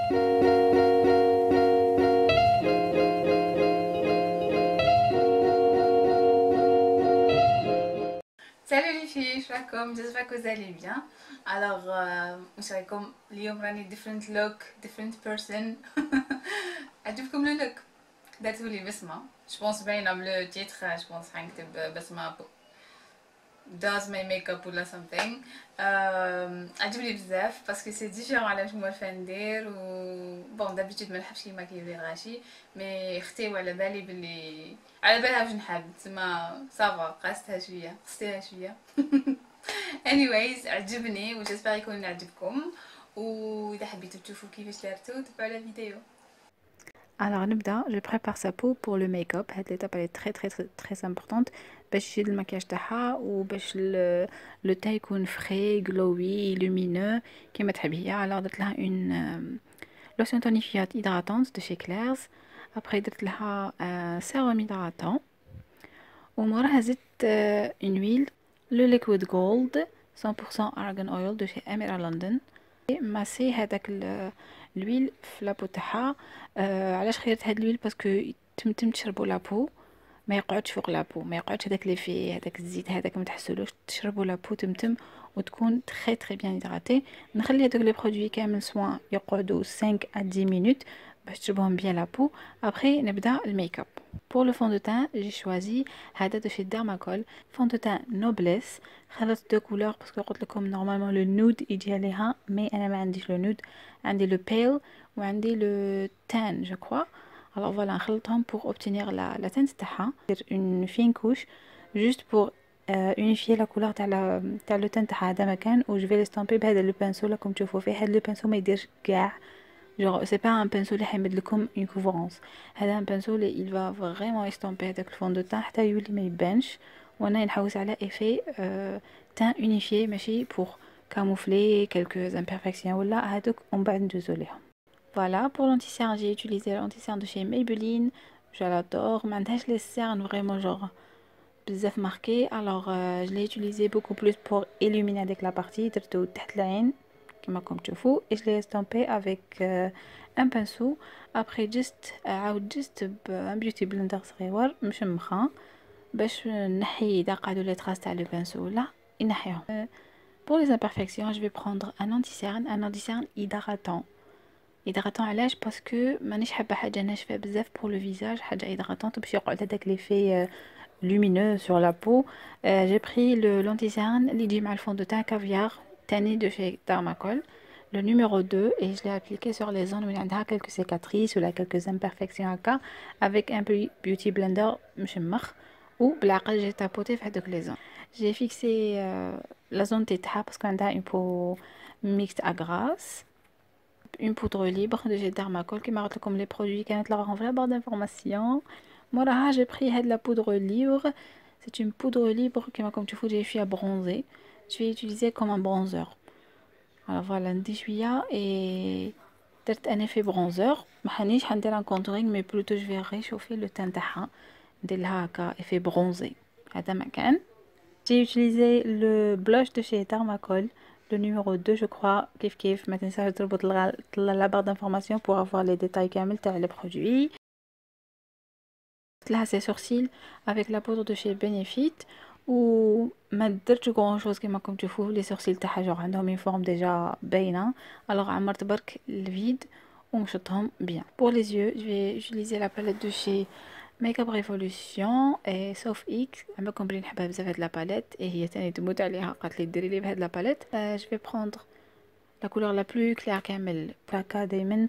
Salut les filles, comme j'espère que vous allez bien. Alors, comme اليوم راني different look, different person. عجبكم le look؟ درتو لي بسمة. Je pense باينة من le titre, je pense حنكتب بسمة does my makeup ولا something. عجبني بزاف باسكو سي ديفيرون على واش موالفه ندير و بون دابيتود ما نحبش كيما كيدير غاشي مي اختي وعلى بالي بلي على بالها واش نحب تما صافا قاستها شويه قستيها شويه. anyways عجبني و جيسبر يكون عجبكم واذا حبيتوا تشوفوا كيفاش دارتو تبعوا la vidéo. Alors, نبدا je prépare sa peau pour le make-up. Cette étape elle est très importante باش يشد المكياج تاعها وباش le teint يكون frais, glowy, lumineux كيما تحب هي. Alors درت لها une lotion tonifiante hydratante de chez Claire's. Après درت لها sérum hydratant وموراها زدت une huile le liquid gold 100% argan oil de chez Amira London. ماسي هذاك l'huile في لابو تاعها. علاش خيرت هاد l'huile باسكو تمتم تشربوا لابو ما يقعدش فوق لابو، ما يقعدش هذاك لي في هذاك الزيت هذاك ما تحسولوش، تشربوا لابو تمتم وتكون تري بيان هيدراتي. نخلي هذوك لي برودوي كامل سوان يقعدوا 5 à 10 minutes باش تشربوهم بيان لابو. ابري نبدا الميك اب. Pour le fond de teint, j'ai choisi هذا de chez Dermacol, fond de teint Noblesse. خلطت deux couleurs parce que قلت لكم normalement le nude يجي عليها mais انا ما عنديش le nude، عندي le pale وعندي le tan je crois. Alors voilà نخلطهم pour obtenir la teinte تاعها. une fine couche juste pour unifier la couleur تاع le teint تاعها هذا مكان و je vais l'estomper بهذا le pinceau là comme تشوفوا فيه. هذا le pinceau ما يديرش كاع genre c'est pas un pinceau اللي حيمد لكم une couvrance، هذا un pinceau اللي il va vraiment estomper هذاك الفون دو تان حتى يولي ما يبانش. وانا نحوس على effet teint unifié ماشي pour camoufler quelques imperfections ولا هذوك ومن بعد ندوزو ليهم. Voilà, pour l'anti-cerne, j'ai utilisé l'anti-cerne de chez Maybelline. Je l'adore. ما عندهاش les cernes vraiment genre بزاف marqué. Alors je l'ai utilisé beaucoup plus pour illuminer avec la partie درتو تحت العين كما راكم تشوفوا et je l'ai estampé avec un pinceau. Après عاود جست un beauty blender صغير مشمخه باش نحي اذا قعدوا لي تراس تاع لو بانسو ولا ينحيهم. Pour les imperfections, je vais prendre un anti-cerne hydratant. hydratant علاش باسكو مانيش حابه حاجه ناشفه بزاف pour le visage، حاجه hydratant باش يقعد هذاك l'effet lumineux sur la peau. J'ai pris l'anti-cerne اللي يجي مع الفون دو تان caviar تاني de chez Dermacol, le numéro 2, et je l'ai appliqué sur les zones où il y a quelques cicatrices ou là quelques imperfections هكا avec un beauty blender مشمخ ou بالعقل j'ai tapoté في هذوك les zones. J'ai fixé la zone تاعها parce qu'on a une peau mixte à grasse. Une poudre libre de chez Dermacol qui m'a comme les produits qui mettent leur en vraie barre d'information. Moi là j'ai pris la poudre libre. C'est une poudre libre qui m'a comme tu fous j'ai fait à bronzer. Je vais utiliser comme un bronzer. Alors voilà un déchouilla et peut-être un effet bronzer. ما حنيش حندير un contouring mais plutôt je vais réchauffer le teint تاعها ندير لها هكا effet bronzé. هذا مكان. J'ai utilisé le blush de chez Dermacol, le numéro 2 je crois. Kif ما تنساش تربط la barre d'information pour avoir les détails كامل تاع les produits. Là ses sourcils avec la poudre de chez Benefit ou ما درتش grand chose كما راكم تشوفوا les sourcils تاعها genre عندهم une forme déjà باينه. Alors عمرت برك الفيد ومشطهم bien. Pour les yeux je vais utiliser la palette de chez Makeup Revolution et Soft X. اما كومبري نحبها بزاف هاد لا باليت et هي تاني تموت عليها قالت لي ديري لي بهاد لا باليت. je vais prendre la couleur la plus claire كامل هكا دائما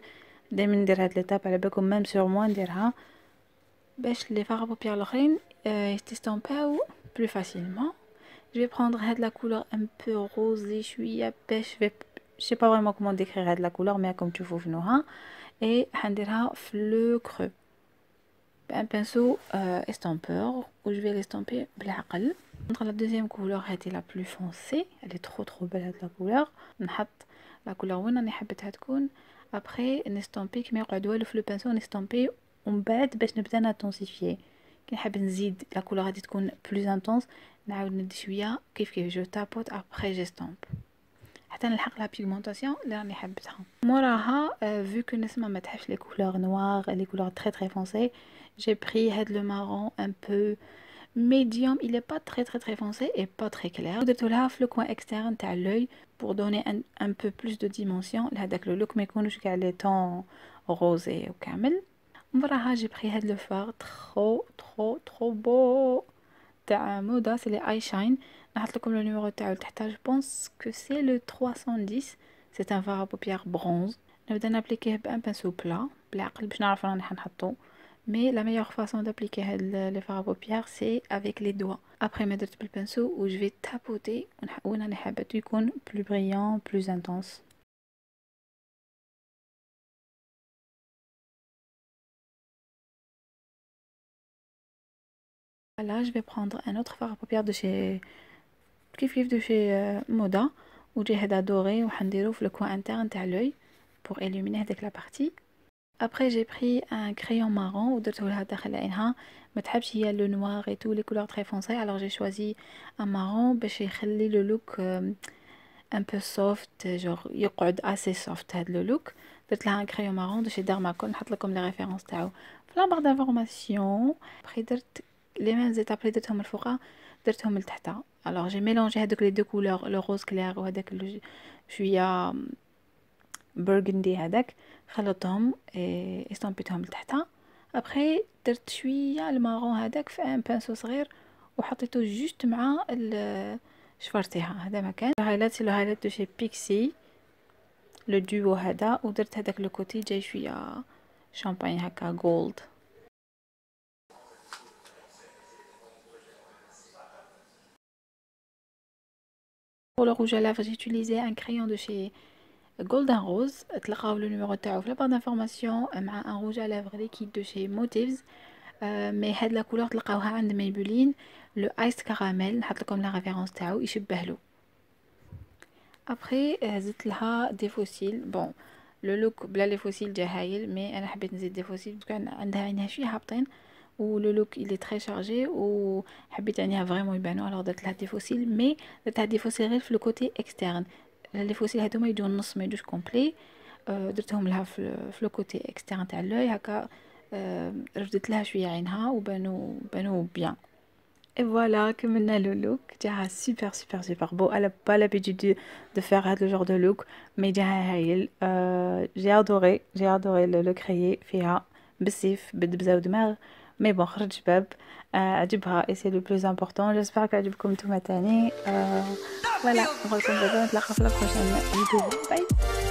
ندير هاد ليتاب على بالكم ميم سور موا نديرها باش لي فار بوبيير الاخرين يستامباو بلو فاسيلمون. je vais prendre هاد la couleur un peu rosée شويه باش je sais pas vraiment comment décrire هاد la couleur mais comme تشوفوا فنوها et حنديرها في لو creux un pinceau estampeur où je vais l'estamper بالعقل. Entre la deuxième couleur était la plus foncée, elle est trop belle la couleur. نحط la couleur وين راني حبيتها تكون. après نستامبي كيما يقعد والو في لو بانسو نستامبي ومن بعد باش نبدا نتونسيفيي كي نحب نزيد la couleur هذه تكون plus intense نعاود ندي شويه كيف جو تابوت après j'estompe. حتى نلحق لا بيغمونطاسيون اللي راني حبتها. موراها vu que نسمة ما تحبش لي كولور نوار لي كولور très foncé, j'ai pris هاد le marron un peu médium, il est pas très foncé et pas très clair. درت لها في le coin externe تاع l'œil pour donner un peu plus de dimension لهداك le look ما يكونوش كاع لي طون روزي وكامل. موراها j'ai pris هاد le fard trop beau تاع مودا, c'est les eye shine. نحط لكم le numéro تاعو تحت. Je pense que c'est le 310. c'est un fard à paupières bronze. نبدا نابليكيه بان بانسو بلا بالعقل باش نعرف راني حنحطو. Mais la meilleure façon d'appliquer les fards à paupières c'est avec les doigts. Après ما درت بالبنسو و je vais tapoter وين انا حابته يكون plus brillant, plus intense. Là je vais prendre un autre fard à paupières de chez de chez Moda وجي هذا doré وحنديرو في le coin interne تاع l'œil pour illuminer هذيك la partie. Après j'ai pris un crayon marron ودرته لها داخل عينها. ما تحبش هي le noir et tout les couleurs très foncées, alors j'ai choisi un marron باش يخلي le look un peu soft, genre يقعد assez soft هذا le look. درت لها un crayon marron de chez Dermacol, نحط لكم les références تاعو في la barre d'information. Après درت les mêmes étapes اللي درتهم الفوقا درتهم لتحتا. alors j'ai mélangé هذوك les deux couleurs, le rose clair وهذاك شويه burgundy هذاك, خلطتهم استمبيتهم لتحتها. ابخي درت شويه المارون هذاك في ان بانسو صغير وحطيته جوست مع شفرتيها. هذا مكان هايلايت لو هايلايت دو شي بيكسي لو دوو هذا, ودرت هذاك لو كوتي جاي شويه شامباني هكا جولد. pour le rouge à lèvres j'ai utilisé un crayon de chez Golden Rose. تلقاو le numéro تاعو في la barre d'information مع un rouge à lèvres liquide de chez Motives. مي هاد لا كولور تلقاوها عند ميبولين لو ايس كراميل, نحط لكم لا ريفيرونس تاعو يشبه له. ابري زدت لها دي فوسيل. بون لو لوك بلا لي فوسيل جا هايل, مي انا حبيت نزيد دي فوسيل باسكو عندها عينها شويه هابطين ولو لوك il est très chargé وحبيت عينيها فريمون يبانو. alors درت لها دي فوسيل, مي درت لها دي فوسيل غير في لو كوتي اكسترن. لي فوسيل هادوما يجوا النص ما يجوش كومبلي. درتهم لها في لو كوتي اكسترن تاع لوي هكا. ردت لها شويه عينها وبانوا بيان. et voilà كملنا لو لوك. جاها super beau. elle a pas l'habitude de faire هذا le genre de look, mais جاها هايل. j'ai adoré le créer فيها بالسيف بالدبزه ودماغ, mais bon خرج شباب. عجبها et c'est le plus important. j'espère كعجبكم نتوما تاني. voilà نقولكم نتلاقاو في la prochaine vidéo. bye.